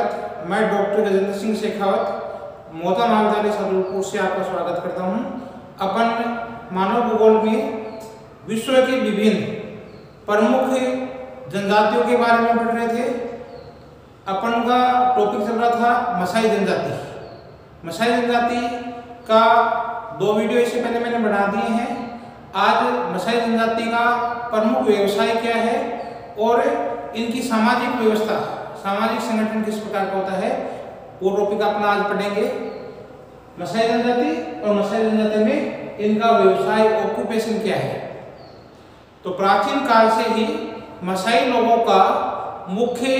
स्वागत। मैं डॉक्टर गजेंद्र सिंह शेखावत मोहता महाविद्यालय सदरपुर से आपका स्वागत करता हूं। अपन मानव भूगोल में विश्व की विभिन्न प्रमुख जनजातियों के बारे में पढ़ रहे थे। अपन का टॉपिक चल रहा था मसाई जनजाति। मसाई जनजाति का 2 वीडियो इससे पहले मैंने बना दिए हैं। आज मसाई जनजाति का प्रमुख व्यवसाय क्या है और इनकी सामाजिक व्यवस्था, सामाजिक संगठन किस प्रकार का होता है, वो टॉपिक अपना आज पढ़ेंगे। मसाई जनजाति और मसाई जनजाति में इनका व्यवसाय, ऑक्यूपेशन क्या है। तो प्राचीन काल से ही मसाई लोगों का मुख्य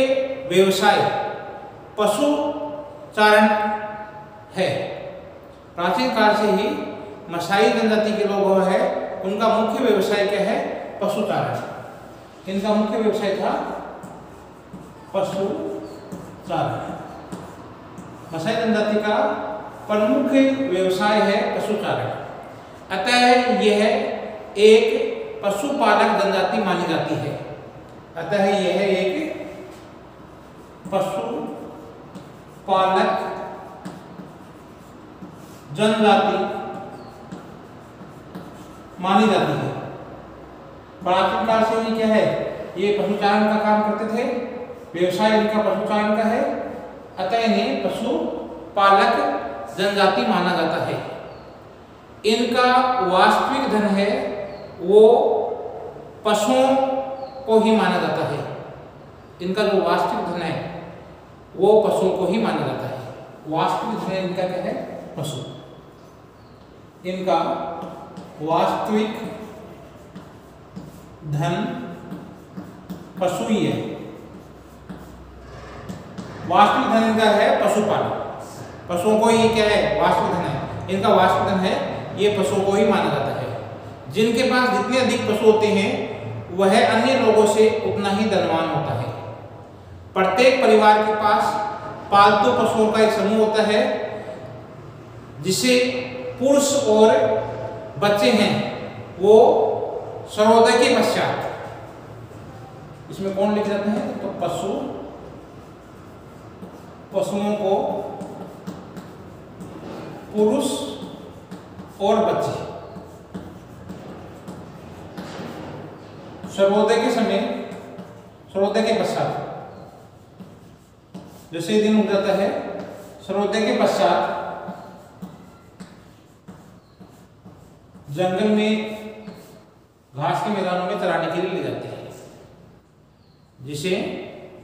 व्यवसाय पशु चारण है। प्राचीन काल से ही मसाई जनजाति के लोग है, उनका मुख्य व्यवसाय क्या है, पशु चारण। इनका मुख्य व्यवसाय था पशु चारण। मसाई जनजाति का प्रमुख व्यवसाय है पशु चारण। अतः यह एक पशुपालक जनजाति मानी जाती है। अतः यह एक पशुपालक जनजाति मानी जाती है। प्राचीन काल से ही क्या है, ये पशुचारण का काम करते थे, व्यवसाय इनका पशुचारण का है। अतः इन्हें पशुपालक जनजाति माना जाता है। इनका वास्तविक धन है वो पशुओं को ही माना जाता है। इनका जो वास्तविक धन है वो पशुओं को ही माना जाता है। वास्तविक धन इनका क्या है, पशु। इनका वास्तविक धन पशु ही है। वास्तविक धन इनका है पशुपालन। पशुओं को ही क्या है, वास्तविक धन है। इनका वास्तविक धन है ये पशुओं को ही माना जाता है। जिनके पास जितने अधिक पशु होते हैं वह अन्य लोगों से उतना ही धनवान होता है। प्रत्येक परिवार के पास पालतू पशुओं का एक समूह होता है जिसे पुरुष और बच्चे हैं वो सर्वोदय के पश्चात, इसमें कौन लिख जाते हैं, तो पशुओं को पुरुष और बच्चे सर्वोदय के समय, सर्वोदय के पश्चात, जैसे दिन उग जाता है सर्वोदय के पश्चात जंगल में घास के मैदानों में चराने के लिए ले जाते हैं। जिसे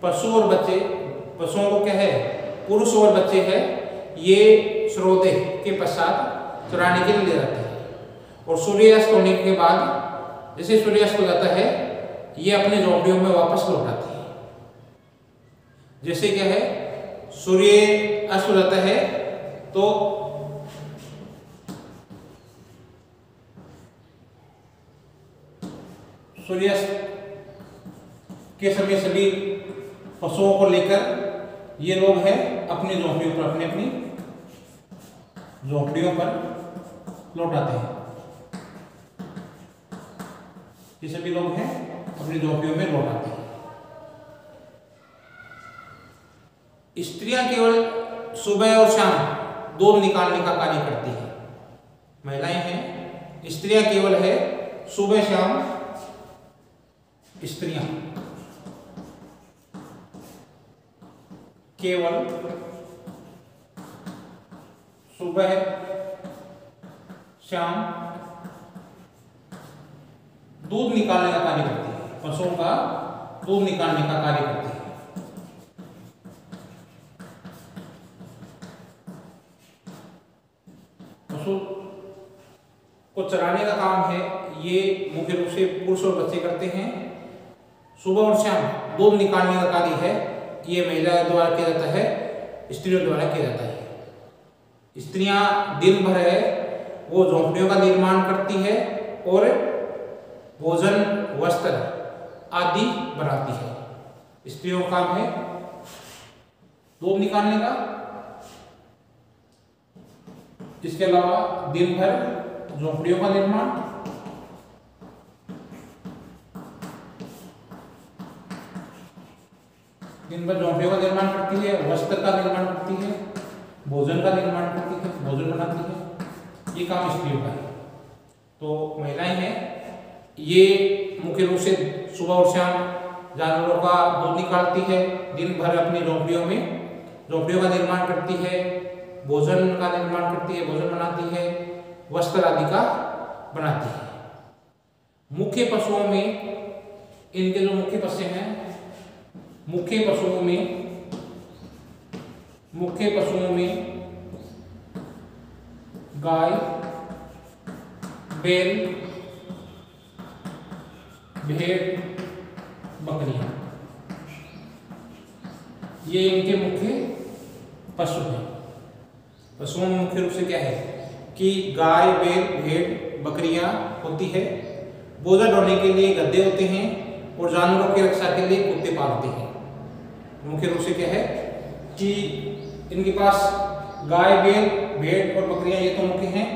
पशु और बच्चे, पशुओं को क्या है, पुरुष और बच्चे है, ये सूर्योदय के पश्चात चराने के लिए ले जाते हैं। और सूर्यास्त होने के बाद, जैसे सूर्यास्त हो जाता है, ये अपने झोंपड़ियों में वापस लौट आते हैं। जैसे क्या है, सूर्य अस्त हो जाता है तो सूर्यास्त के समय सभी पशुओं को लेकर ये लोग हैं अपनी झोंपड़ियों पर, अपनी झोंपड़ियों पर लौट आते हैं। ये सभी लोग हैं अपनी झोंपड़ियों में लौट आते हैं। स्त्रियां केवल सुबह और शाम दूध निकालने का कार्य करती हैं। महिलाएं हैं, स्त्रियां केवल है सुबह शाम। स्त्रियां केवल सुबह शाम दूध निकालने का कार्य करती है, पशुओं का दूध निकालने का कार्य करती है। पशु को चराने का काम है ये मुख्य रूप से पुरुष और बच्चे करते हैं। सुबह और शाम दूध निकालने का कार्य है ये महिला द्वारा किया जाता है, स्त्रियों द्वारा किया जाता है। स्त्रियां दिन भर है वो झोंपड़ियों का निर्माण करती है और भोजन, वस्त्र आदि बनाती है। स्त्रियों का काम है दूध निकालने का। इसके अलावा दिन भर झोंपड़ियों का निर्माण, दिन भर झोंपड़ियों का निर्माण करती है, वस्त्र का निर्माण करती है, भोजन का निर्माण करती है, भोजन बनाती है। ये काम स्त्रियों का है। तो महिलाएं हैं, ये मुख्य रूप से सुबह और शाम जानवरों का दूध निकालती है, दिन भर अपनी झोंपड़ियों का निर्माण करती है, भोजन का निर्माण करती है, भोजन बनाती है, वस्त्र आदि का बनाती है। मुख्य पशुओं में इनके जो मुख्य पशु हैं, मुख्य पशुओं में गाय, बैल, भेड़, बकरियां, ये इनके मुख्य पशु हैं। पशुओं में मुख्य रूप से क्या है कि गाय, बैल, भेड़, बकरियां होती है। बोझा ढोने के लिए गद्दे होते हैं और जानवरों की रक्षा के लिए कुत्ते पालते हैं। मुख्य रूप से क्या है कि इनके पास गाय, बैल, भेड़ और बकरियां ये तो मुख्य हैं।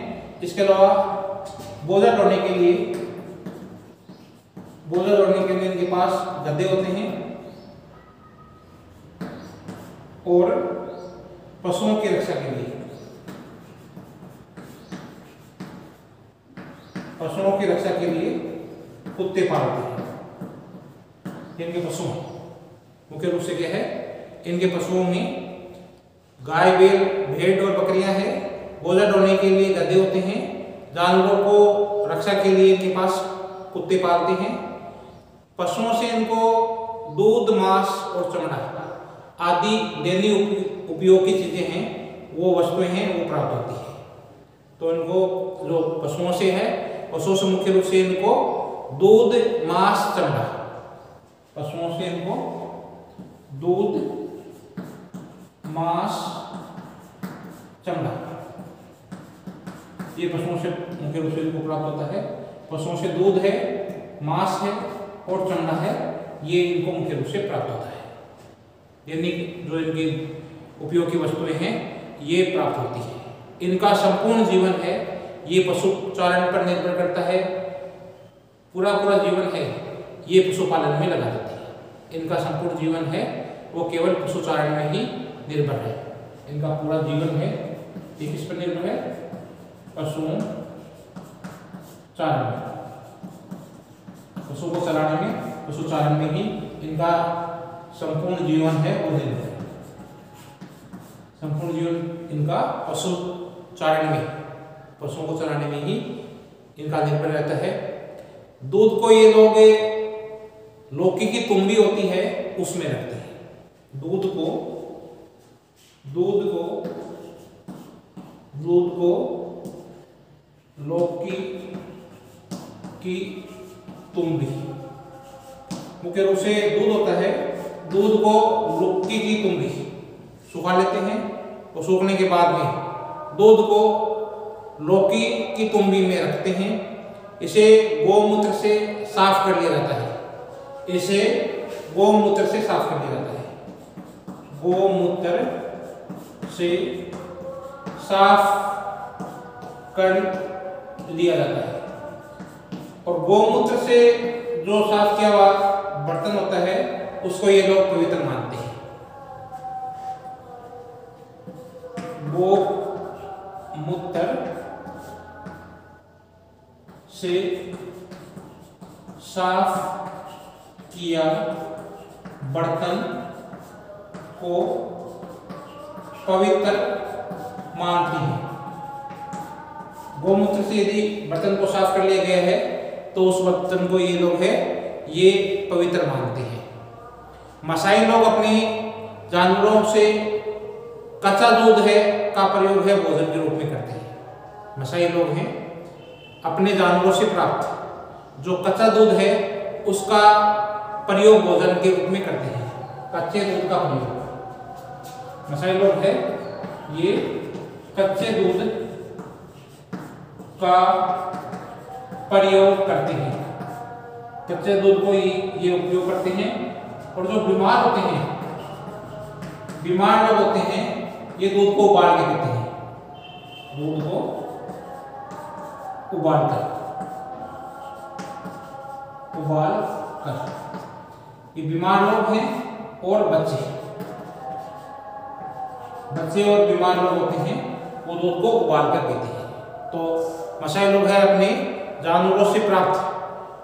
इसके अलावा बोझा ढोने के लिए इनके पास गद्दे होते हैं और पशुओं की रक्षा के लिए कुत्ते पालते हैं। इनके पशु मुख्य रूप से क्या है, इनके पशुओं में गाय, बैल, भेड़ और बकरियां हैं। बोझा ढोने के लिए गद्दे होते हैं, जानवरों को रक्षा के लिए इनके पास कुत्ते पालते हैं। पशुओं से इनको दूध, मांस और चमड़ा आदि दैनिक उपयोग की चीजें हैं, वो वस्तुएं हैं, वो प्राप्त होती है। तो इनको जो पशुओं से है, पशुओं से मुख्य रूप से इनको दूध, मांस, चमड़ा, पशुओं से इनको दूध, मांस, चमड़ा, ये पशुओं से मुख्य रूप से इनको प्राप्त होता है। पशुओं से दूध है, मांस है और चमड़ा है, ये इनको मुख्य रूप से प्राप्त होता है। यानी जो इनकी उपयोग की वस्तुएं हैं ये प्राप्त होती है। इनका संपूर्ण जीवन है ये पशुचारण पर निर्भर करता है। पूरा जीवन है ये पशुपालन में लगा देती है। इनका संपूर्ण जीवन है वो केवल पशुचारण में ही निर्भर है। इनका पूरा जीवन है ये किस पर निर्भर है, पशुओं चारण में, पशु को चलाने में, पशुचारण में ही इनका संपूर्ण जीवन है वो निर्भर है। संपूर्ण जीवन इनका पशुचारण में, पशुओं को चलाने में ही इनका निर्भर रहता है। दूध को ये लोग लौकी की तुम्बी होती है उसमें रखते हैं। दूध को लौकी की तुम्बी, मुख्य रूप से दूध होता है, दूध को लौकी की तुम्बी सुखा लेते हैं और सूखने के बाद में दूध को लौकी की तुम्बी में रखते हैं। इसे गोमूत्र से साफ कर लिया जाता है। गोमूत्र से साफ कर लिया जाता है और गोमूत्र से जो साफ किया हुआ बर्तन होता है उसको ये लोग पवित्र मानते हैं। गोमूत्र से साफ किया बर्तन को पवित्र मानते हैं। गोमूत्र से यदि बर्तन को साफ कर लिया गया है तो उस बर्तन को ये लोग है ये पवित्र मानते हैं। मसाई लोग अपने जानवरों से कच्चा दूध है का प्रयोग है भोजन के रूप में करते हैं। मसाई लोग हैं अपने जानवरों से प्राप्त जो कच्चा दूध है उसका प्रयोग भोजन के रूप में करते हैं। कच्चे दूध का प्रयोग मसाई लोग है ये कच्चे दूध का प्रयोग करते हैं। कच्चे दूध को ये उपयोग करते हैं। और जो बीमार होते हैं, बीमार लोग होते हैं, ये दूध को उबाल के पीते हैं। दूध को उबाल कर ये बीमार लोग हैं और बच्चे और बीमार लोग होते हैं वो दूध को उबाल कर पीते हैं। तो मसाई लोग हैं अपने जानवरों से प्राप्त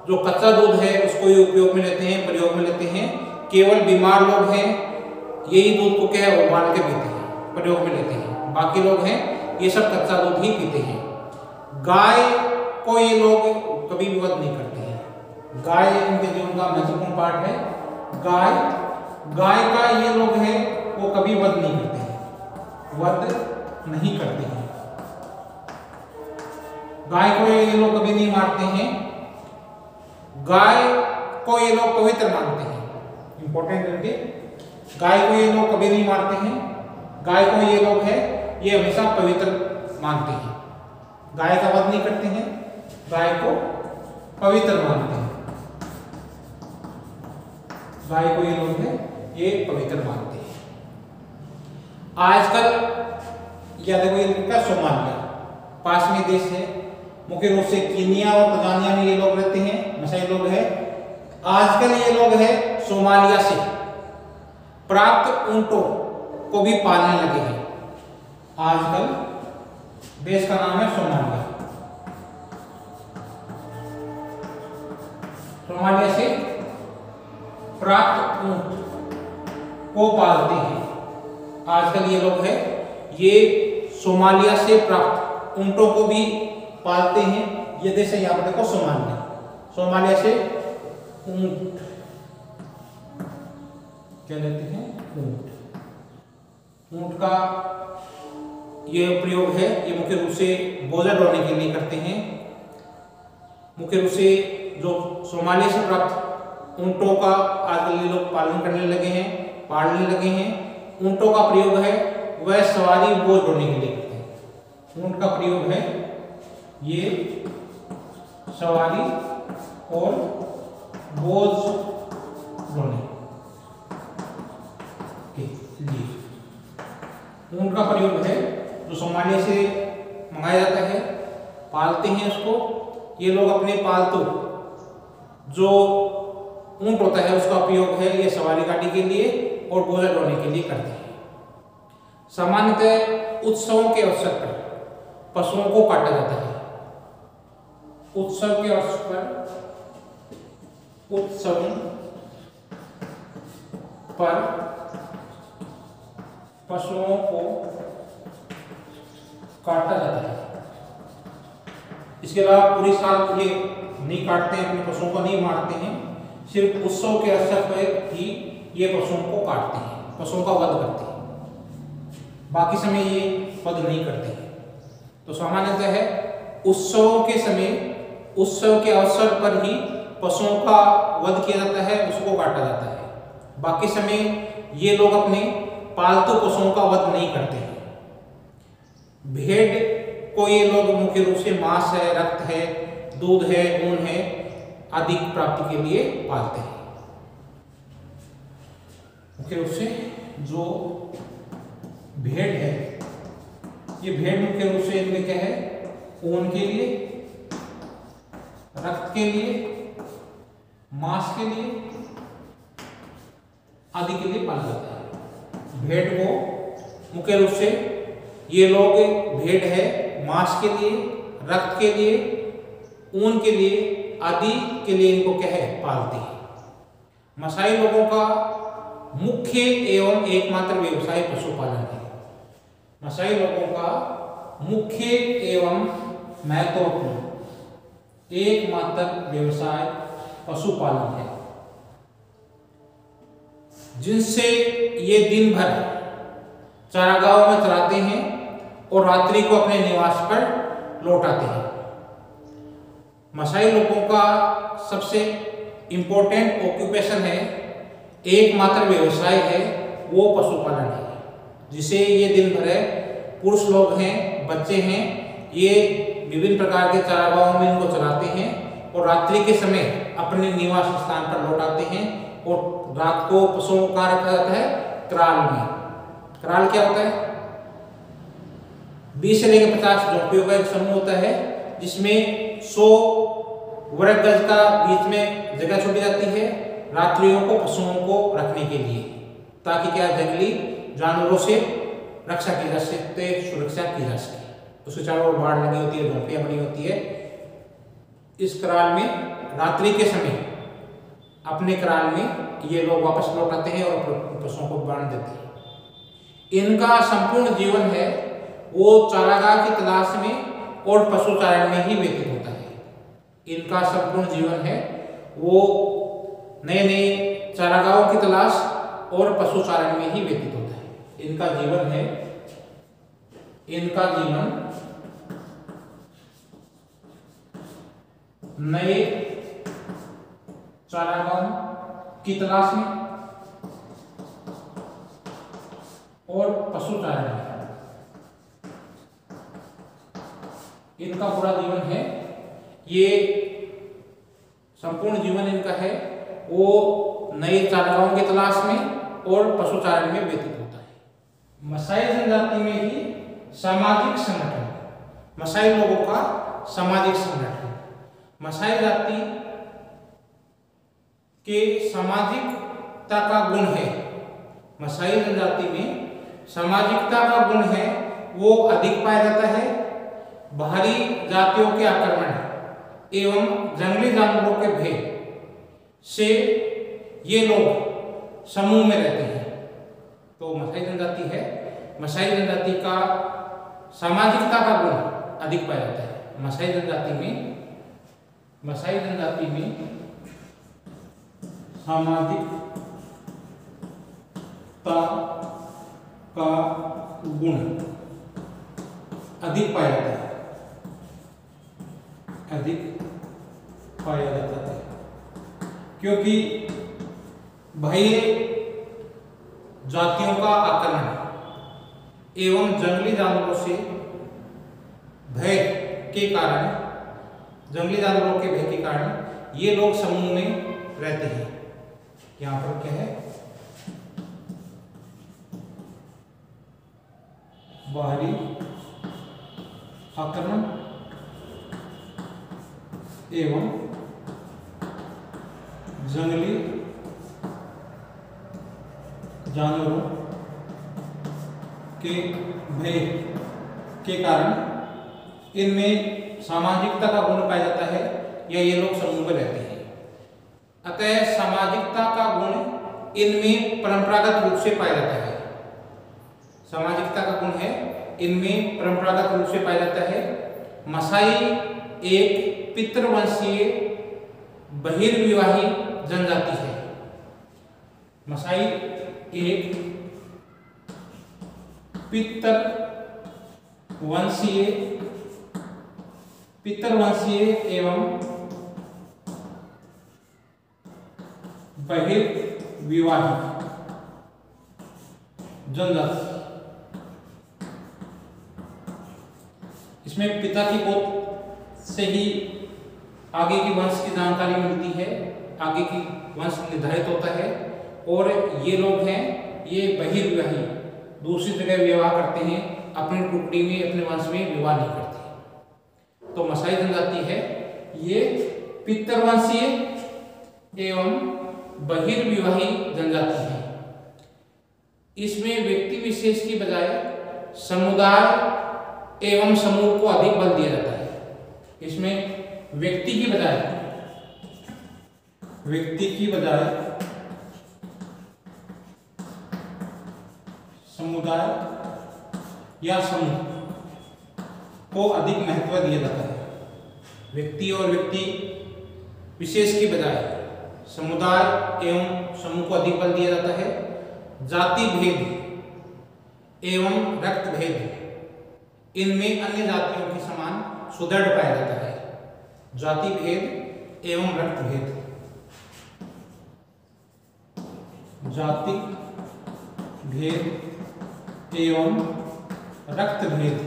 जो कच्चा दूध है उसको ये उपयोग में लेते हैं, प्रयोग में लेते हैं। केवल बीमार लोग हैं यही दूध को क्या है उबाल के पीते हैं, प्रयोग में लेते हैं। बाकी लोग हैं ये सब कच्चा दूध ही पीते हैं। गाय को ये लोग कभी भी वध नहीं करते हैं। गाय इनके जीवन का महत्वपूर्ण पार्ट है। गाय का ये लोग हैं वो कभी वध नहीं करते हैं, वध नहीं करते हैं। गाय को ये लोग कभी नहीं मारते हैं। गाय को ये लोग पवित्र मानते हैं। इंपॉर्टेंट है, गाय को ये लोग कभी नहीं मारते हैं। गाय को ये लोग है ये हमेशा पवित्र मानते हैं। गाय का वध नहीं करते हैं, गाय को पवित्र मानते हैं। गाय को ये लोग है ये पवित्र मानते हैं। आजकल या देखो इनका सोमालिया पास में देश है, मुख्य रूप से कीनिया और तंजानिया में ये लोग रहते हैं, मसाई लोग हैं। आजकल ये लोग हैं सोमालिया से प्राप्त ऊंटों को भी पालने लगे हैं। आजकल देश का नाम है सोमालिया। सोमालिया से प्राप्त ऊंट को पालते हैं। आजकल ये लोग हैं ये सोमालिया से प्राप्त ऊंटों को भी पालते हैं। ये देश है यहाँ पर देखो सोमालिया। सोमालिया से ऊंट क्या लेते हैं, ऊंट का ये प्रयोग है ये मुख्य रूप से बोझा ढोने के लिए करते हैं। मुख्य रूप से जो सोमालिया से प्राप्त ऊंटों का आजकल ये लोग पालन करने लगे हैं, पालने लगे हैं। ऊंटों का प्रयोग है वह सवारी बोझ ढोने के लिए करते हैं। ऊंट का प्रयोग है ये सवारी और बोझ ढोने के लिए। ऊंट का प्रयोग है जो सोमालिया से मंगाया जाता है, पालते हैं उसको। ये लोग अपने पालतू जो ऊंट होता है उसका उपयोग है ये सवारी गाड़ी के लिए और बोझा ढोने के लिए करते हैं। सामान्यतः उत्सवों के अवसर पर पशुओं को काटा जाता है। उत्सव के अवसर पर पशुओं को काटा जाता है। इसके अलावा पूरे साल ये नहीं काटते हैं, अपने पशुओं को नहीं मारते हैं। सिर्फ उत्सव के अवसर पर ही ये पशुओं को काटते हैं, पशुओं का वध करते हैं। बाकी समय ये वध नहीं करते हैं। तो सामान्यतः है उत्सवों के समय, उत्सव के अवसर पर ही पशुओं का वध किया जाता है, उसको काटा जाता है। बाकी समय ये लोग अपने पालतू पशुओं का वध नहीं करते हैं। भेड़ को ये लोग मुख्य रूप से मांस है, रक्त है, दूध है, ऊन है आदि प्राप्ति के लिए पालते हैं। मुख्य रूप से जो भेड़ है ये भेड़ मुख्य रूप से इनमें क्या है ऊन के लिए, रक्त के लिए, मांस के लिए आदि के लिए पाला जाता है। भेड़ को मुख्य रूप से ये लोग भेड़ है मांस के लिए, रक्त के लिए, ऊन के लिए आदि के लिए इनको क्या है पालते हैं। मसाई लोगों का मुख्य एवं एकमात्र व्यवसाय पशुपालन है। मसाई लोगों का मुख्य एवं महत्वपूर्ण एकमात्र व्यवसाय पशुपालन है, जिनसे ये दिन भर चारागाहों में चराते हैं और रात्रि को अपने निवास पर लौटाते हैं। मसाई लोगों का सबसे इंपॉर्टेंट ऑक्यूपेशन है, एकमात्र व्यवसाय है वो पशुपालन है, जिसे ये दिन भर है पुरुष लोग हैं, बच्चे हैं, ये विभिन्न प्रकार के चारागाहों में इनको चलाते हैं और रात्रि के समय अपने निवास स्थान पर लौटाते हैं। और रात को पशुओं को कहाँ रखा जाता है, क्राल में। क्राल क्या होता है, 20 से लेकर 50 झोंपड़ियों का एक समूह होता है, जिसमें 100 वर्ग गज का बीच में जगह छोड़ी जाती है रात्रियों को पशुओं को रखने के लिए। ताकि क्या जंगली जानवरों से रक्षा की जा सकते, सुरक्षा की जा सके। उसके चारों ओर बाड़ लगी होती है, झोंपड़ियां बनी होती है। इस कराल में रात्रि के समय अपने कराल में ये लोग वापस लौट आते हैं और पशुओं को बांध देते हैं। इनका संपूर्ण जीवन है वो चारागाह की तलाश में और पशु चारण में ही व्यतीत होता है। इनका संपूर्ण जीवन है वो नए नए चारागाहों की तलाश और पशु चारण में ही व्यतीत होता है। इनका जीवन है, इनका जीवन नए चारागाहों की तलाश में और पशु चारण में, इनका पूरा जीवन है। ये संपूर्ण जीवन इनका है वो नए चारागाहों की तलाश में और पशु चारण में व्यतीत होता है। मसाई जनजाति में ही सामाजिक संगठन, मसाई लोगों का सामाजिक संगठन, मसाई जाति के सामाजिकता का गुण है। मसाई जनजाति में सामाजिकता का गुण है वो अधिक पाया जाता है। बाहरी जातियों के आक्रमण एवं जंगली जानवरों के भय से ये लोग समूह में रहते हैं। तो मसाई जनजाति है, मसाई जनजाति का सामाजिकता का गुण अधिक पाया जाता है। मसाई जनजाति में सामाजिकता का गुण अधिक पाया जाता है, अधिक पाया जाता है, क्योंकि बाह्य जातियों का आक्रमण एवं जंगली जानवरों से भय के कारण, जंगली जानवरों के भय के कारण ये लोग समूह में रहते हैं। यहाँ पर क्या है, बाहरी आक्रमण एवं जंगली जानवरों के भय के कारण इनमें सामाजिकता का गुण पाया जाता है या ये लोग समूह में रहते हैं। अतः सामाजिकता का गुण इनमें परंपरागत रूप से पाया जाता है। सामाजिकता का गुण है इनमें परंपरागत रूप से पाया जाता है। मसाई एक पितृवंशीय बहिर्विवाही जनजाति है। मसाई एक पितृवंशीय एवं बहिर्विवाही जनजाति। इसमें पिता की गोद से ही आगे की वंश की जानकारी मिलती है, आगे की वंश निर्धारित होता है। और ये लोग हैं ये बहिर्विवाही, दूसरी जगह विवाह करते हैं, अपनी टुकड़ी में अपने वंश में विवाह नहीं करते। तो मसाई जनजाति है ये पितृवंशीय एवं बहिर्विवाही जनजाति है। इसमें व्यक्ति विशेष की बजाय समुदाय एवं समूह को अधिक बल दिया जाता है। इसमें व्यक्ति की बजाय समुदाय या समूह को अधिक महत्व दिया जाता है। व्यक्ति और व्यक्ति विशेष की बजाय समुदाय एवं समूह को अधिक बल दिया जाता है। जाति भेद एवं रक्त भेद इनमें अन्य जातियों के समान सुदृढ़ पाया जाता है। जाति भेद एवं रक्त भेद, जाति भेद एवं रक्त भेद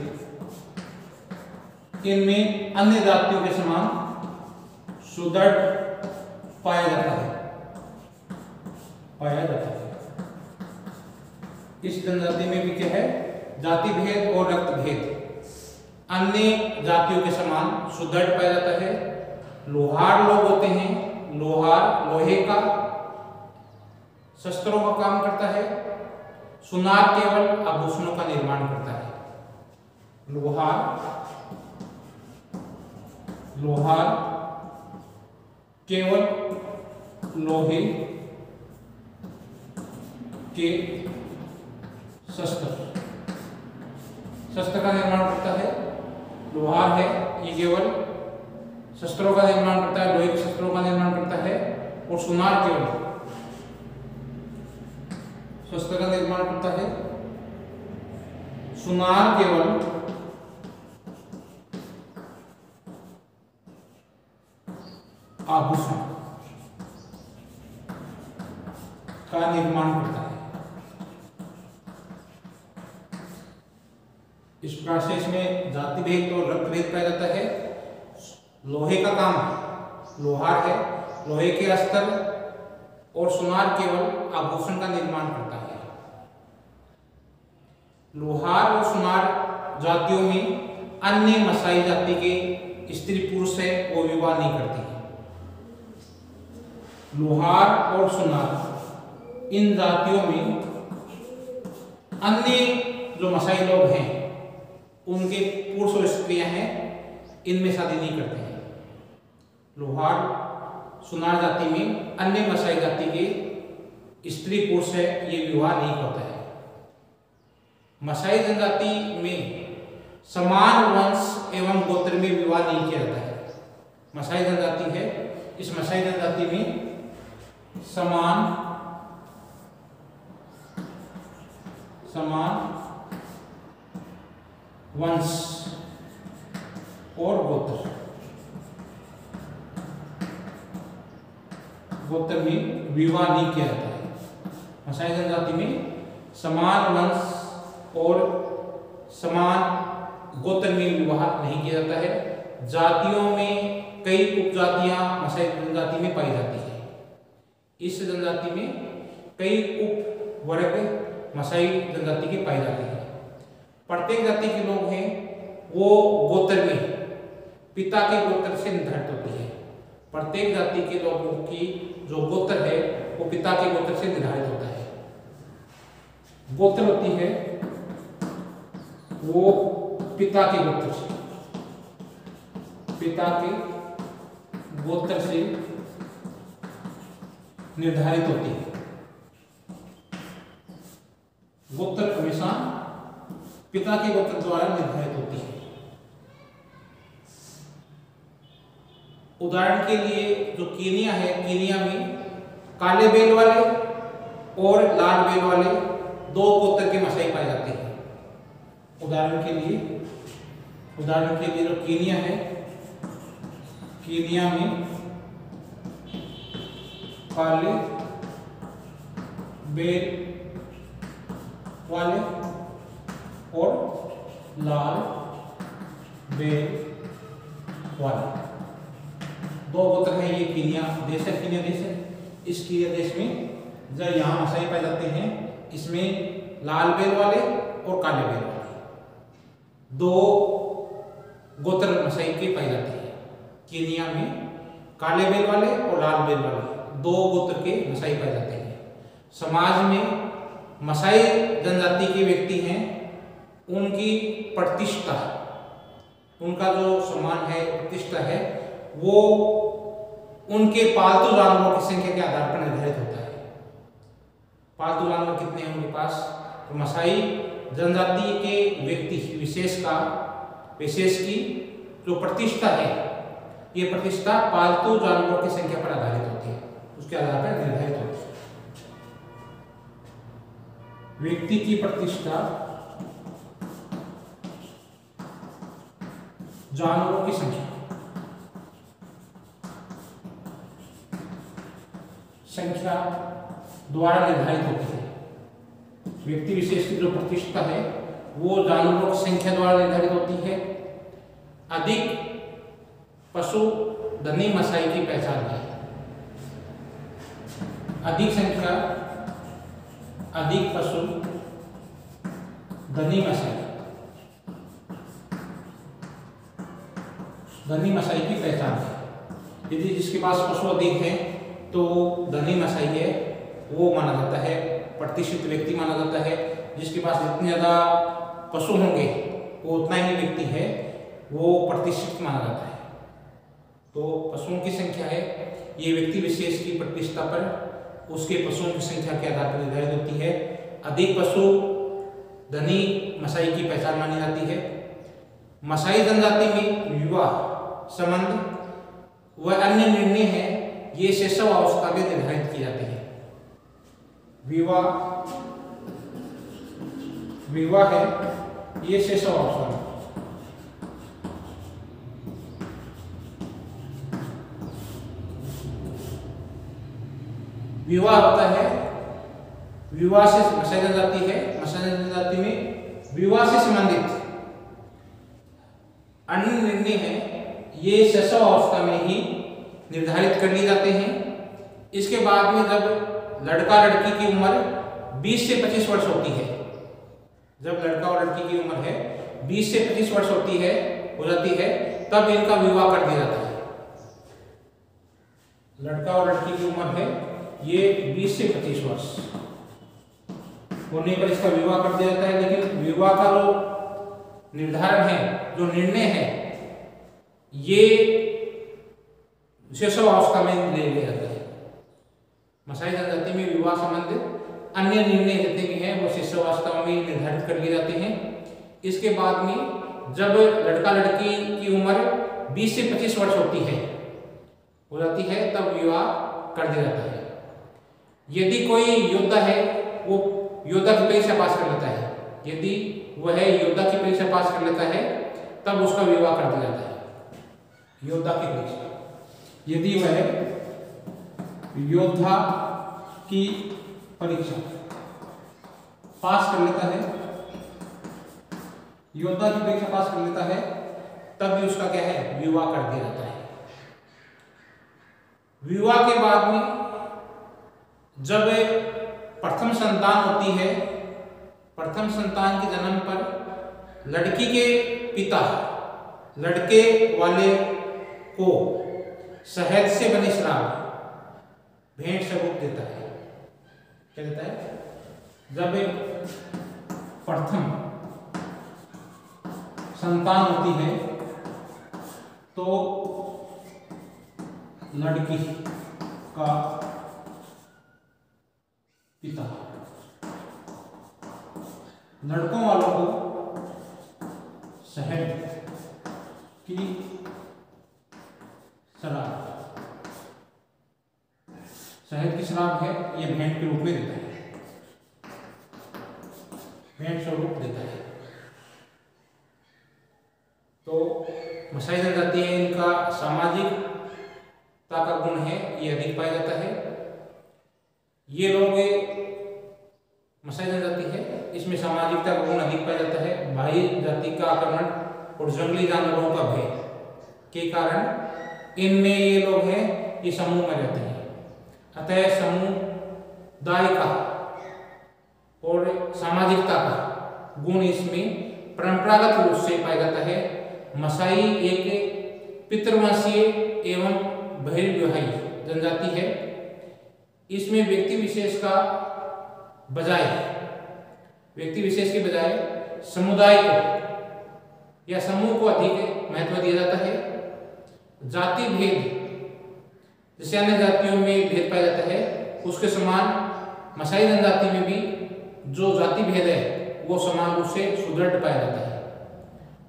इनमें अन्य जातियों के समान सुदृढ़ पाया जाता है। इस जनजाति में भी क्या है, जाति भेद और रक्त भेद अन्य जातियों के समान सुदृढ़ पाया जाता है। लोहार लोग होते हैं, लोहार लोहे का शस्त्रों का काम करता है। सुनार केवल आभूषणों का निर्माण करता है। लोहार केवल लोहे के शस्त्र का निर्माण करता है। लोहार है, ये केवल शस्त्रों का निर्माण करता है, लोहे के शस्त्रों का निर्माण करता है। और सुनार केवल शस्त्र का निर्माण करता है। सुनार केवल आभूषण का निर्माण करता है। इस प्रकार से इसमें जाति भेद और रक्त भेद पाया जाता है। लोहे का काम लोहार है, लोहे के अस्त्र, और सुनार केवल आभूषण का निर्माण करता है। लोहार और सुनार जातियों में अन्य मसाई जाति के स्त्री पुरुष है वो विवाह नहीं करते हैं। लोहार और सुनार इन जातियों में अन्य जो मसाई लोग हैं उनके पुरुष और स्त्रियां हैं, इनमें शादी नहीं करते हैं। लोहार सुनार जाति में अन्य मसाई जाति के स्त्री पुरुष है ये विवाह नहीं होता है। मसाई जनजाति में समान वंश एवं गोत्र में विवाह नहीं किया जाता है। मसाई जनजाति है, इस मसाई जनजाति में समान वंश और गोत्र में विवाह नहीं किया जाता है। मसाई जनजाति में समान वंश और समान गोत्र में विवाह नहीं किया जाता है। जातियों में कई उपजातियां मसाई जनजाति में पाई जाती है। इस जनजाति में कई उप वर्ग मसाई जनजाति की पाई जाती है। प्रत्येक जाति के लोग हैं वो गोत्र में पिता के गोत्र से निर्धारित होती है। प्रत्येक जाति के लोगों की जो गोत्र है वो पिता के गोत्र से निर्धारित होता है। गोत्र होती है वो पिता के गोत्र से निर्धारित होती है। गोत्र हमेशा पिता के गोत्र द्वारा निर्धारित होती है। उदाहरण के लिए जो कीनिया है, कीनिया में काले बैल वाले और लाल बैल वाले दो गोत्र के मसाई पाए जाते हैं। उदाहरण के लिए जो कीनिया है, कीनिया में काले बैल वाले और लाल बैल वाले दो गोत्र हैं। ये कीनिया देश है, कीनिया देश है। इस कीनिया देश में जो यहाँ मसाई पाए जाते हैं, इसमें लाल बैल वाले और काले बैल वाले दो गोत्र मसाई के पाए जाते हैं। कीनिया में काले बैल वाले और लाल बैल वाले दो गोत्र के मसाई पाए जाते हैं। समाज में मसाई जनजाति के व्यक्ति हैं, उनकी प्रतिष्ठा, उनका जो सम्मान है, प्रतिष्ठा है, वो उनके पालतू जानवरों की संख्या के आधार पर निर्धारित होता है। पालतू जानवर कितने हैं उनके पास, तो मसाई जनजाति के व्यक्ति विशेष की जो प्रतिष्ठा है, ये प्रतिष्ठा पालतू जानवरों की संख्या पर आधारित होती है, उसके आधार पर निर्धारित होती है। व्यक्ति की प्रतिष्ठा जानवरों की संख्या द्वारा निर्धारित होती है। व्यक्ति विशेष की जो प्रतिष्ठा है वो जानवरों की संख्या द्वारा निर्धारित होती है। अधिक पशु धनी मसाई की पहचान है। अधिक संख्या, अधिक पशु धनी मसाई की पहचान है। यदि जिसके पास पशु अधिक है तो धनी मसाई है, वो माना जाता है, प्रतिष्ठित व्यक्ति माना जाता है। जिसके पास जितने ज़्यादा पशु होंगे वो उतना ही व्यक्ति है, वो प्रतिष्ठित माना जाता है। तो पशुओं की संख्या है, ये व्यक्ति विशेष की प्रतिष्ठा पर उसके पशुओं की संख्या के आधार पर निर्धारित होती है। अधिक पशु धनी मसाई की पहचान मानी जाती है। मसाई जनजाति में विवाह, संबंध व अन्य निर्णय हैं, ये शैशव अवस्था में निर्धारित किए जाते हैं। विवाह है, ये शैशव अवस्था में। विवाह होता है, विवाह से मसाई जनजाति है, मसाई जनजाति में विवाह से संबंधित अन्य निर्णय हैं, ये शैशव अवस्था में ही निर्धारित कर लिए जाते हैं। इसके बाद में जब लड़का लड़की की उम्र 20 से 25 वर्ष होती है, जब लड़का और लड़की की उम्र है 20 से 25 वर्ष हो जाती है, तब इनका विवाह कर दिया जाता है। लड़का और लड़की की उम्र है ये 20 से 25 वर्ष होने पर इसका विवाह कर दिया जाता है। लेकिन विवाह का जो निर्धारण है, जो निर्णय है, ये शैशव अवस्था में ले लिया जाता है। मसाई जनजाति में विवाह संबंधित अन्य निर्णय जितने भी हैं वो शैशव अवस्था में निर्धारित कर लिए जाते हैं। इसके बाद में जब लड़का लड़की की उम्र 20 से 25 वर्ष हो जाती है तब विवाह कर दिया जाता है। यदि कोई योद्धा है, वो योद्धा की परीक्षा पास कर लेता है, यदि वह योद्धा की परीक्षा पास कर लेता है तब उसका विवाह कर दिया जाता है। योद्धा की परीक्षा, यदि वह योद्धा की परीक्षा पास कर लेता है, योद्धा की परीक्षा पास कर लेता है, तब भी उसका क्या है, विवाह कर दिया जाता है। विवाह के बाद में जब प्रथम संतान होती है, प्रथम संतान के जन्म पर लड़की के पिता लड़के वाले को शहद से बने शराब भेंट स्वरूप देता है। क्या देता है? जब प्रथम संतान होती है तो लड़की का पिता लड़कों वालों को शहद की शराब है, ये भेंट के रूप में देता है, भेंट स्वरूप देता है। तो मसाई जनजाति है, इनका सामाजिकता का गुण है ये अधिक पाया जाता है। ये लोग मसाई जनजाति है, इसमें सामाजिकता का गुण अधिक पाया जाता है। बाह्य जाति का आक्रमण और जंगली जानवरों का भय के कारण इनमें ये लोग हैं, ये समूह में रहते हैं। अतः समुदाय का और सामाजिकता का गुण इसमें परंपरागत रूप से पाया जाता है। मसाई एक पितृवंशीय एवं बहिर्विवाही जनजाति है। इसमें व्यक्ति विशेष के बजाय समुदाय को या समूह को अधिक महत्व दिया जाता है। जाति भेद, जैसे अन्य जातियों में भेद पाया जाता है, उसके समान मसाई जनजाति में भी जो जाति भेद है वो समान रूप से सुदृढ़ पाया जाता है।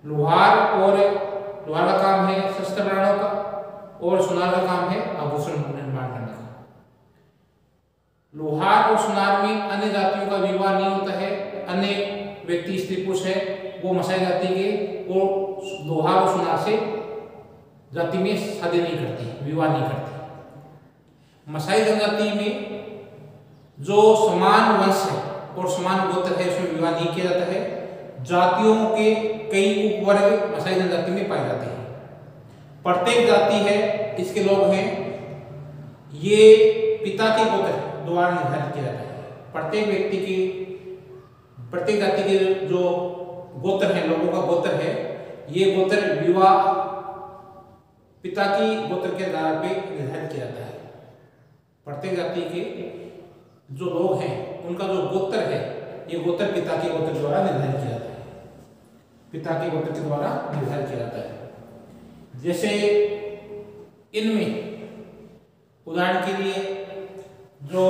लोहार का काम है शस्त्र बनाने का और सुनार का काम है आभूषण निर्माण करने का। लोहार और सुनार में अन्य जातियों का विवाह नहीं होता है। अन्य व्यक्ति स्त्री पुरुष है वो मसाई जाति के और लोहार और सुनार से जाति में शादी नहीं करती, विवाह नहीं करती। मसाई जनजाति में जो समान वंश है और समान गोत्र है उसमें विवाह नहीं किया जाता है। जातियों के कई उपवर्ग मसाई जनजाति में पाए जाते हैं। प्रत्येक जाति है, इसके लोग हैं, ये पिता के गोत्र द्वारा निर्धारित किया जाता है। प्रत्येक जाति के जो गोत्र हैं, लोगों का गोत्र है, ये गोत्र विवाह पिता की गोत्र के आधार पर निर्धारित किया जाता है। प्रत्येक जाति के जो लोग हैं उनका जो गोत्र है, ये गोत्र पिता के गोत्र द्वारा निर्धारित किया जाता है, पिता के गोत्र के द्वारा निर्धारित किया जाता है। जैसे इनमें उदाहरण के लिए जो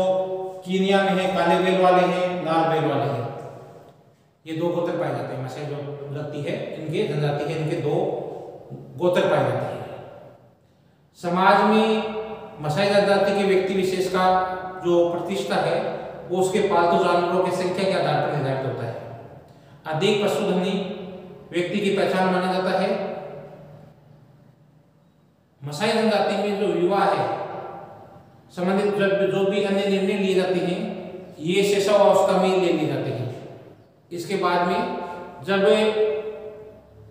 कीनिया में है, काले बैल वाले हैं, लाल बैल वाले हैं, ये दो गोत्र पाए जाते हैं। मसाई जो जाति है, इनके जनजाति है, इनके दो गोत्र पाए जाते हैं। समाज में मसाई जनजाति के व्यक्ति विशेष का जो प्रतिष्ठा है वो उसके पालतू जानवरों की संख्या के आधार पर निर्धारित होता है। अधिक पशुधनी व्यक्ति की पहचान माना जाता है। मसाई जनजाति में जो युवा है संबंधित जो भी अन्य निर्णय लिए जाते हैं ये शिशुअवस्था में ले लिए जाते हैं। इसके बाद में जब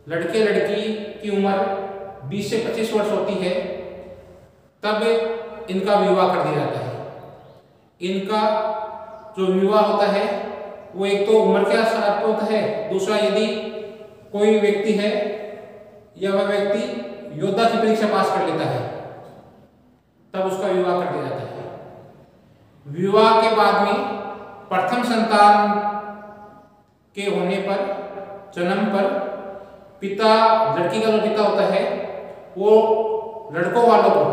लड़के लड़की की उम्र 20 से 25 वर्ष होती है तब इनका विवाह कर दिया जाता है। इनका जो विवाह होता है वो एक तो उम्र के आधार पर होता है, दूसरा यदि कोई व्यक्ति है या वह व्यक्ति योद्धा की परीक्षा पास कर लेता है तब उसका विवाह कर दिया जाता है। विवाह के बाद में प्रथम संतान के होने पर, जन्म पर पिता, लड़की का जो पिता होता है वो लड़कों वालों को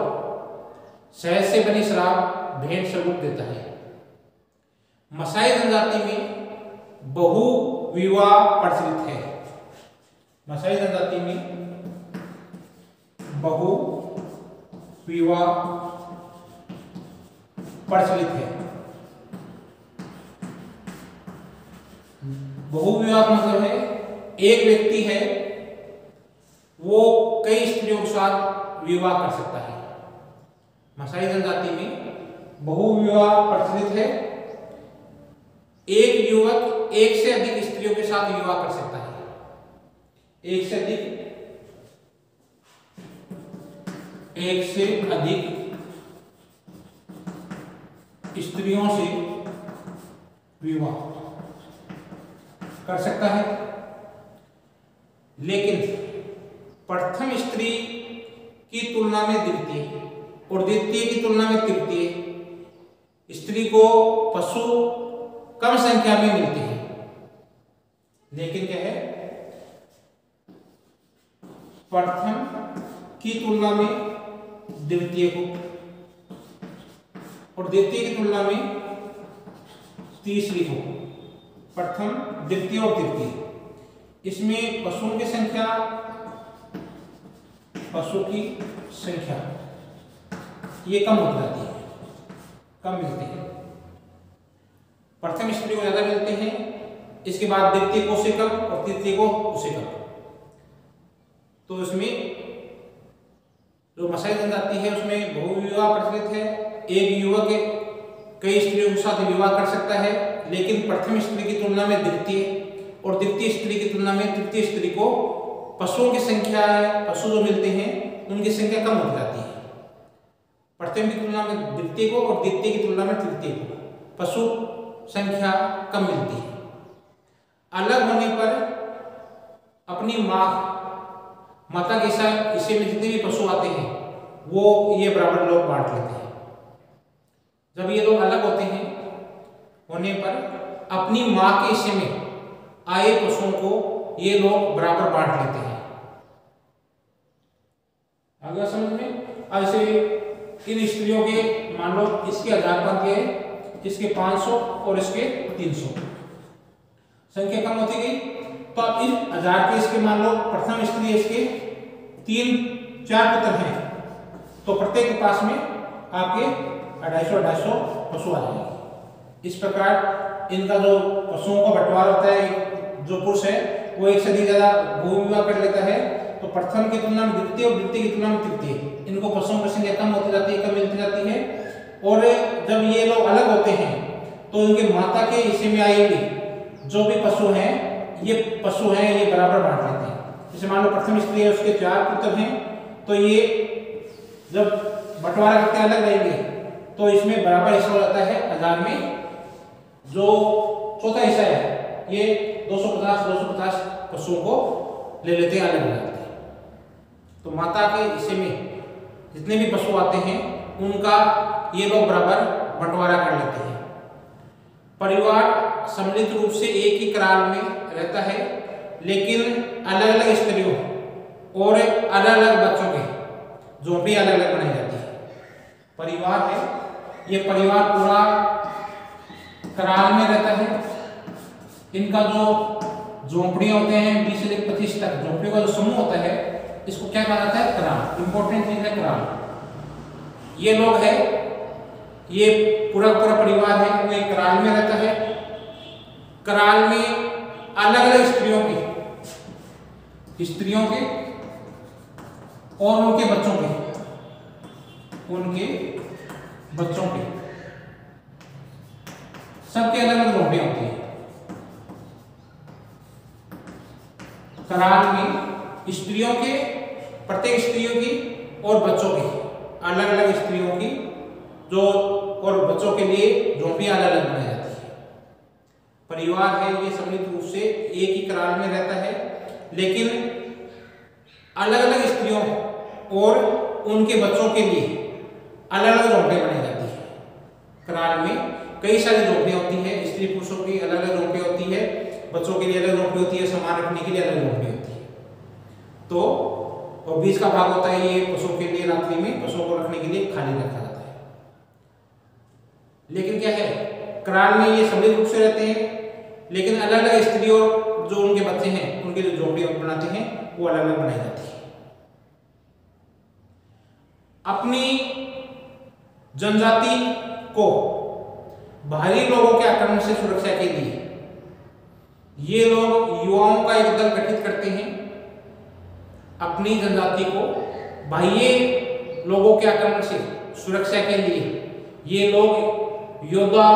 शहद से बनी शराब भेंट स्वरूप देता है। मसाई जनजाति में बहु विवाह प्रचलित है। मसाई जनजाति में बहु विवाह प्रचलित है। बहु विवाह का मतलब है एक व्यक्ति है वो कई स्त्रियों के साथ विवाह कर सकता है। मसाई जनजाति में बहु विवाह प्रचलित है। एक युवक एक से अधिक स्त्रियों के साथ विवाह कर सकता है। एक से अधिक स्त्रियों से विवाह कर सकता है। लेकिन प्रथम स्त्री की तुलना में द्वितीय और द्वितीय की तुलना में तृतीय स्त्री को पशु कम संख्या में मिलते हैं। लेकिन क्या है, प्रथम की तुलना में द्वितीय को और द्वितीय की तुलना में तीसरी को, प्रथम, द्वितीय और तृतीय। इसमें पशुओं की संख्या, पशु की संख्या ये कम हो जाती है, कम मिलती है। प्रथम स्त्री को ज्यादा मिलते हैं, इसके बाद द्वितीय को उससे कम और तृतीय को उससे कम। तो इसमें जो मसाई जनजाति है उसमें बहुविवाह प्रचलित है। एक युवक कई स्त्रियों के साथ विवाह कर सकता है, लेकिन प्रथम स्त्री की तुलना में द्वितीय और द्वितीय स्त्री की तुलना में तृतीय स्त्री को पशुओं की संख्या, पशु जो मिलते हैं उनकी संख्या कम हो जाती है। प्रथम की तुलना में द्वितीय को और द्वितीय की तुलना में तृतीय को पशु संख्या कम मिलती है। अलग होने पर अपनी माता के साथ इसे में जितने भी पशु आते हैं वो ये बराबर लोग बांट लेते हैं। जब ये लोग अलग होते हैं होने पर अपनी मां के हिस्से में आए पशुओं को ये लोग बराबर बांट लेते हैं। आगे समझ में? ऐसे इन स्त्रियों के मान लो इसके 1000 बनते हैं, इसके 500 और इसके 300, संख्या कम होती गई। तो अब इस 1000 के इसके मान लो प्रथम स्त्री इसके 3-4 पुत्र हैं, तो प्रत्येक के पास में आपके 250 पशु आ जाएंगे। इस प्रकार इनका जो पशुओं का बंटवारा होता है, जो पुरुष है वो एक से अधिक ज्यादा भूविवाह कर लेता है, तो प्रथम की तुलना में द्वितीय और द्वितीय की तुलना में तृतीय, इनको पशुओं की संख्या कम होती जाती है, कम मिलती जाती है। और जब ये लोग अलग होते हैं तो इनके माता के हिस्से में आएंगे जो भी पशु हैं, ये पशु हैं ये बराबर बांट लेते हैं। जैसे मान लो प्रथम स्त्री है उसके 4 पुत्र हैं, तो ये जब बंटवारा करके अलग रहेंगे तो इसमें बराबर हिस्सा हो जाता है। 1000 में जो चौथा हिस्सा है ये 250 पशुओं को ले लेते हैं, अलग हो जाते हैं। तो माता के हिस्से में जितने भी पशु आते हैं उनका ये लोग बराबर बंटवारा कर लेते हैं। परिवार सम्मिलित रूप से एक ही कराल में रहता है, लेकिन अलग अलग स्त्रियों और अलग अलग बच्चों के झोंपड़ी अलग अलग बनाई जाती है। परिवार है, ये परिवार पूरा कराल में रहता है। इनका जो झोंपड़ियां होते हैं 20 से 25 तक झोंपड़ियों का जो समूह होता है, इसको क्या कहा जाता है? कराल। इंपॉर्टेंट चीज है कराल। ये लोग है, ये पूरा पूरा परिवार है, वो एक कराल में रहता है। कराल में अलग अलग स्त्रियों के और उनके बच्चों के सबके अलग अलग झोंपड़ियां होती हैं। कराल में स्त्रियों के, प्रत्येक स्त्रियों की और बच्चों की, अलग अलग स्त्रियों की जो और बच्चों के लिए झोंपड़ियां अलग अलग बनाई जाती है। परिवार है, ये सम्मिलित रूप से एक ही कराल में रहता है, लेकिन अलग अलग स्त्रियों और उनके बच्चों के लिए अलग अलग झोंपड़ियां बनाई जाती है। कराल में कई सारी झोंपड़ियां होती है, स्त्री पुरुषों की अलग अलग झोंपड़ियां होती है, बच्चों के लिए अलग झोंपड़ी होती है, सामान रखने के लिए अलग झोंपड़ी होती है। तो और बीच का भाग होता है, ये पशुओं के लिए रात्रि में पशुओं को रखने के लिए खाली रखा जाता है। लेकिन क्या है, कराल में ये सम्मिलित रूप से रहते हैं, लेकिन अलग अलग स्त्री और जो उनके बच्चे हैं, उनके जो झोंपड़ी बनाते हैं, वो अलग अलग बनाई जाती है। अपनी जनजाति को बाहरी लोगों के आक्रमण से सुरक्षा के लिए ये लोग युवाओं का एक दल गठित करते हैं। अपनी जनजाति को बाह्य लोगों के आक्रमण से सुरक्षा के लिए ये लोग योद्धा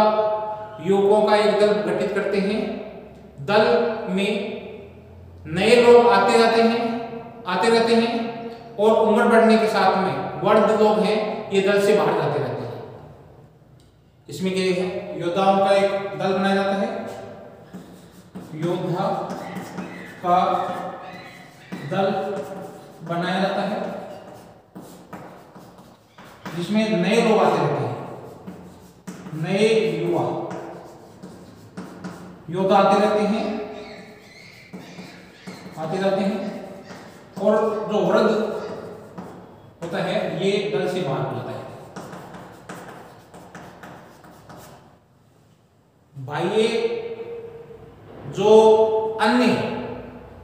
युवकों का एक दल गठित करते हैं। दल में नए लोग आते रहते हैं और उम्र बढ़ने के साथ में वृद्ध लोग हैं, ये दल से बाहर जाते रहते हैं। इसमें क्या है, योद्धाओं का एक दल बनाया जाता है, योद्धा का दल बनाया जाता है, जिसमें नए लोग आते रहते हैं, नए युवा योद्धा आते रहते हैं और जो वृद्ध होता है ये दल से बाहर हो जाता है। बाह्य जो अन्य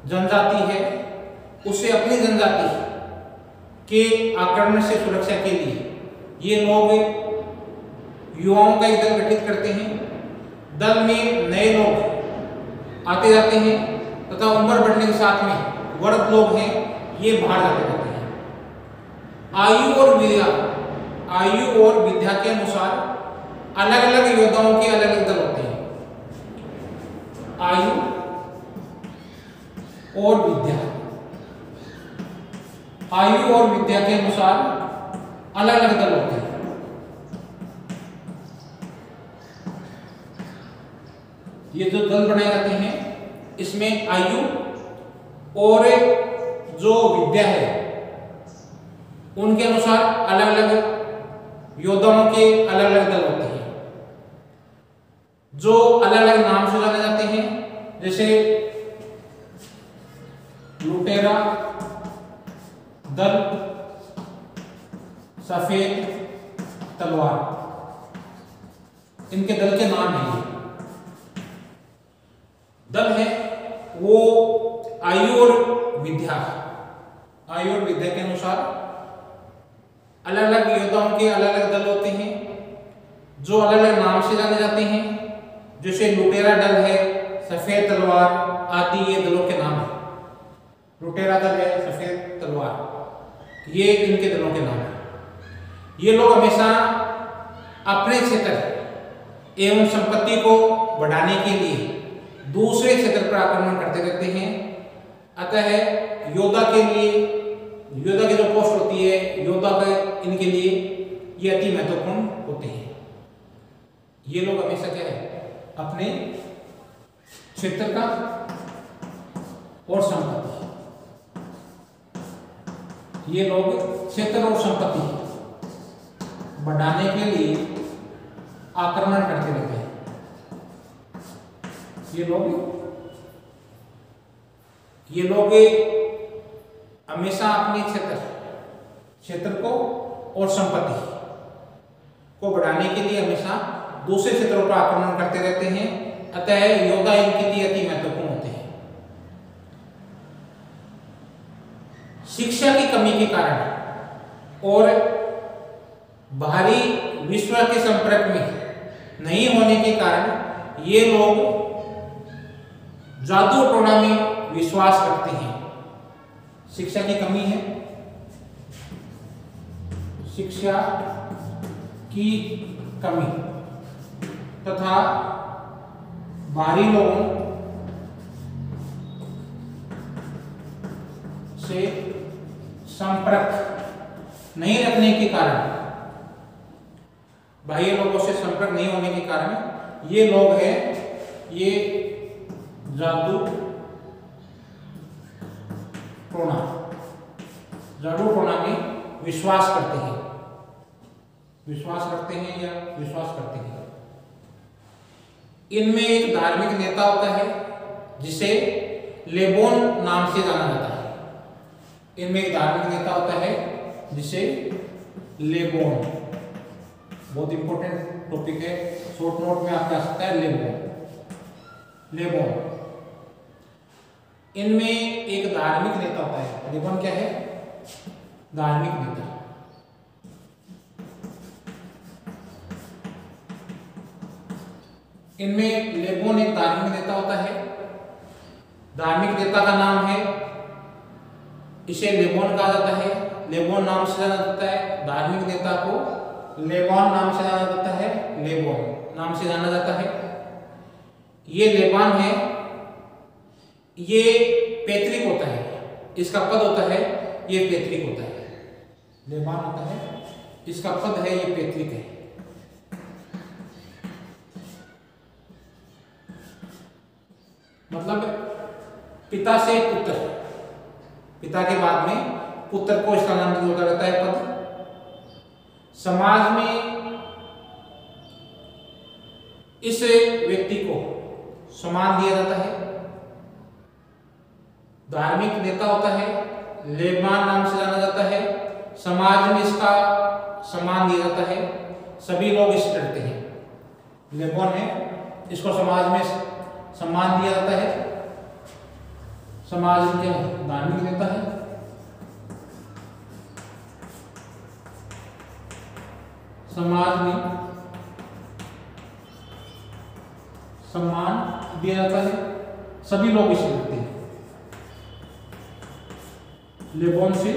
जनजाति है, उसे अपनी जनजाति के आक्रमण से सुरक्षा के लिए ये लोग युवाओं का एक दल गठित करते हैं। दल में नए लोग आते जाते हैं तथा उम्र बढ़ने के साथ में वृद्ध लोग हैं, ये बाहर जाते रहते हैं। आयु और विद्या के अनुसार अलग अलग योद्धाओं के अलग अलग दल होते हैं। आयु और विद्या के अनुसार अलग अलग दल होते हैं। ये जो दल बनाए जाते हैं, इसमें आयु और जो विद्या है उनके अनुसार अलग अलग योद्धाओं के अलग अलग दल होते हैं, जो अलग अलग नाम से जाने जाते हैं, जैसे लुटेरा दल, सफेद तलवार, इनके दल के नाम हैं। ये दल है वो आयु और विद्या के अनुसार अलग अलग योद्धाओं के अलग अलग दल होते हैं, जो अलग अलग नाम से जाने जाते हैं, जैसे लुटेरा दल है, सफेद तलवार आदि, ये दलों के नाम है। लुटेरा दल है, सफेद तलवार, ये इनके दलों के नाम है। ये लोग हमेशा अपने क्षेत्र एवं संपत्ति को बढ़ाने के लिए दूसरे क्षेत्र पर आक्रमण करते रहते हैं। अतः योद्धा की जो पोस्ट होती है, योद्धा का इनके लिए ये अति महत्वपूर्ण होते हैं। ये लोग हमेशा क्या है, अपने क्षेत्र का और संपत्ति, ये लोग क्षेत्र और संपत्ति बढ़ाने के लिए आक्रमण करते रहते हैं। ये लोग हमेशा अपने क्षेत्र को और संपत्ति को बढ़ाने के लिए हमेशा दूसरे क्षेत्रों पर आक्रमण करते रहते हैं, अतः योद्धा इनके लिए अति महत्वपूर्ण होते हैं। शिक्षा की कमी के कारण और बाहरी विश्व के संपर्क में नहीं होने के कारण ये लोग जादू टोना में विश्वास करते हैं। शिक्षा की कमी है, शिक्षा की कमी तथा बाहरी लोगों से संपर्क नहीं रखने के कारण, बाह्य लोगों से संपर्क नहीं होने के कारण ये लोग हैं, ये जादू टोना में विश्वास करते हैं या विश्वास करते हैं। इनमें एक धार्मिक नेता होता है जिसे लेबोन नाम से जाना जाता है। इनमें एक धार्मिक नेता होता है जिसे लेबोन, बहुत इंपॉर्टेंट टॉपिक है, शॉर्ट नोट में आपके आ सकता है लेबोन। इनमें एक धार्मिक नेता होता है। लेबोन क्या है? धार्मिक नेता। इनमें लेबोन एक धार्मिक नेता होता है। धार्मिक नेता का नाम है, इसे लेबोन कहा जाता है, लेबोन नाम से जाना जाता है। धार्मिक नेता को लेबोन नाम से जाना जाता है, लेबोन नाम से जाना जाता है। ये लेबान है, ये पैतृक होता है, इसका पद होता है, ये पैतृक होता है। लेबान होता है, इसका पद है, ये पैतृक है। मतलब पिता से पुत्र, पिता के बाद में पुत्र को स्थानांतरित होता रहता है पद। समाज में इस व्यक्ति को सम्मान दिया जाता है। धार्मिक नेता होता है, लेबान नाम से जाना जाता है। समाज में इसका सम्मान दिया जाता है, सभी लोग इससे डरते हैं। लेबोन है, इसको समाज में सम्मान दिया जाता है। समाज में क्या है? धार्मिक नेता है। समाज में सम्मान दिया जाता है, सभी लोग इसे डरते हैं। लेबोन से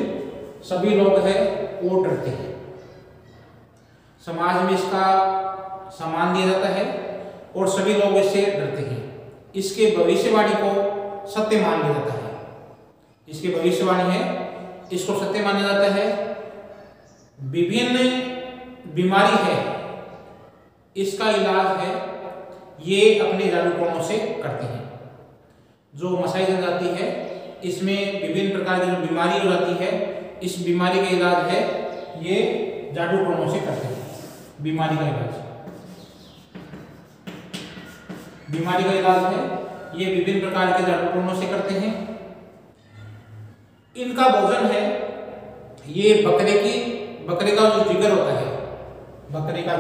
सभी लोग हैं वो डरते हैं। समाज में इसका सम्मान दिया जाता है और सभी लोग इससे डरते हैं। इसके भविष्यवाणी को सत्य मान लिया जाता है। इसकी भविष्यवाणी है, इसको सत्य माना जाता है। विभिन्न बीमारी है, इसका इलाज है, ये अपने जादू टोनों से करते हैं। जो मसाई जनजाति है, इसमें विभिन्न प्रकार की जो बीमारी हो जाती है, इस बीमारी का इलाज है, ये जादू टोनों से करते हैं। बीमारी का इलाज है, ये विभिन्न प्रकार के जादू टोनों से करते हैं। इनका भोजन है, ये बकरे का जो जिगर होता है, बकरे का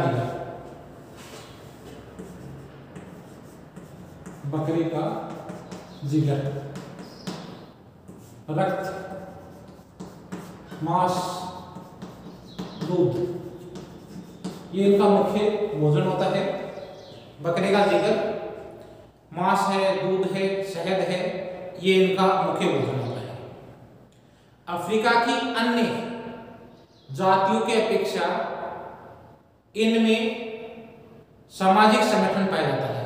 जिगर, रक्त, मांस, दूध, ये इनका मुख्य भोजन होता है। बकरे का जिगर, मांस है, दूध है, शहद है, ये इनका मुख्य भोजन होता है। अफ्रीका की अन्य जातियों के अपेक्षा इनमें सामाजिक संगठन पाया जाता है।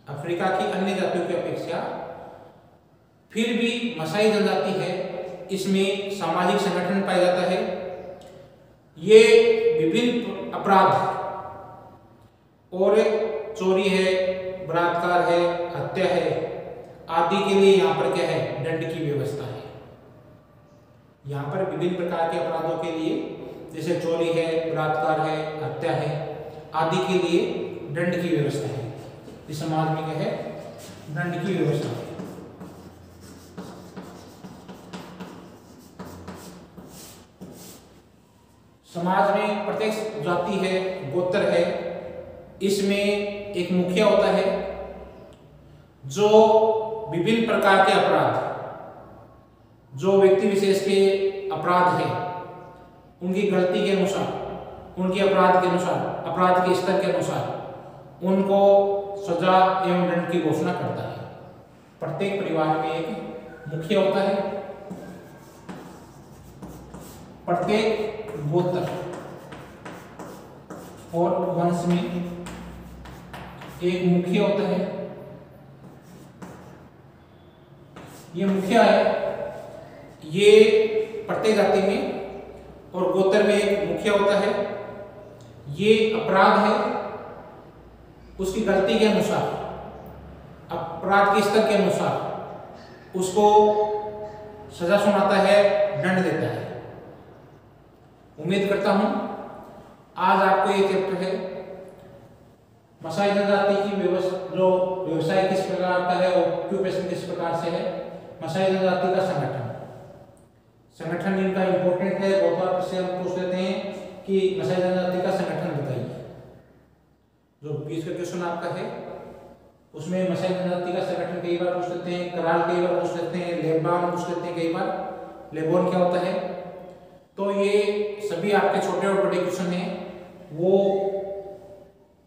अफ्रीका की अन्य जातियों की अपेक्षा फिर भी मसाई जनजाति है, इसमें सामाजिक संगठन पाया जाता है। ये विभिन्न अपराध और चोरी है, बलात्कार है, हत्या है आदि के लिए यहाँ पर क्या है? दंड की व्यवस्था है। यहाँ पर विभिन्न प्रकार के अपराधों के लिए, जैसे चोरी है, बलात्कार है, हत्या है आदि के लिए दंड की व्यवस्था है। इस समाज में क्या है? दंड की व्यवस्था। समाज में प्रत्येक जाति है, गोत्र है, इसमें एक मुखिया होता है जो विभिन्न प्रकार के अपराध, जो व्यक्ति विशेष के अपराध है, उनकी गलती के अनुसार, उनके अपराध के अनुसार, अपराध के स्तर के अनुसार उनको सजा एवं दंड की घोषणा करता है। प्रत्येक परिवार में एक मुखिया होता है, प्रत्येक गोत्र और वंश में एक मुखिया होता है। ये मुखिया है, ये प्रत्येक जाति में और गोत्र में एक मुखिया होता है। ये अपराध है उसकी गलती के अनुसार, अपराध के स्तर के अनुसार उसको सजा सुनाता है, दंड देता है। उम्मीद करता हूं आज आपको ये चैप्टर है मसाई जनजाति की जो व्यवसाय किस प्रकार का है, ऑक्यूपेशन किस प्रकार से है, मसाई जनजाति का संगठन इनका इंपॉर्टेंट है। बहुत बार से हम पूछ लेते हैं कि मसाई जनजाति का संगठन बताइए। जो 20 का क्वेश्चन आपका है उसमें मसाई जनजाति का संगठन कई बार पूछ लेते हैं, कराल कई बार पूछ लेते हैं, लेबान पूछ लेते हैं कई बार। लेबोन क्या होता है? तो ये सभी आपके छोटे और बड़े क्वेश्चन हैं, वो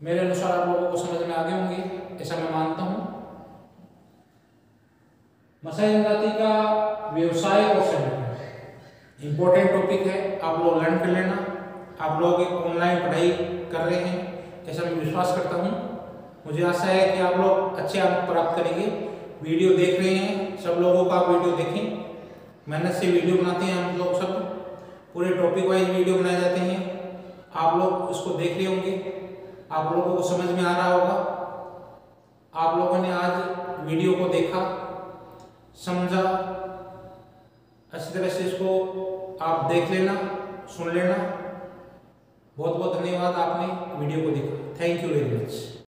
मेरे अनुसार आप लोगों को समझ में आ गए होंगे, ऐसा मैं मानता हूं। मसाई जनजाति का व्यवसाय और संगठन इंपॉर्टेंट टॉपिक है, आप लोग लर्न कर लेना। आप लोग ऑनलाइन पढ़ाई कर रहे हैं ऐसा मैं विश्वास करता हूं। मुझे आशा है कि आप लोग अच्छे अंक प्राप्त करेंगे। वीडियो देख रहे हैं, सब लोगों का वीडियो देखें, मेहनत से वीडियो बनाते हैं हम लोग, सब पूरे टॉपिक वाइज वीडियो बनाए जाते हैं। आप लोग इसको देख रहे होंगे, आप लोगों को समझ में आ रहा होगा। आप लोगों ने आज वीडियो को देखा, समझा, अच्छी तरह से इसको आप देख लेना, सुन लेना। बहुत बहुत धन्यवाद, आपने वीडियो को देखा। Thank you very much.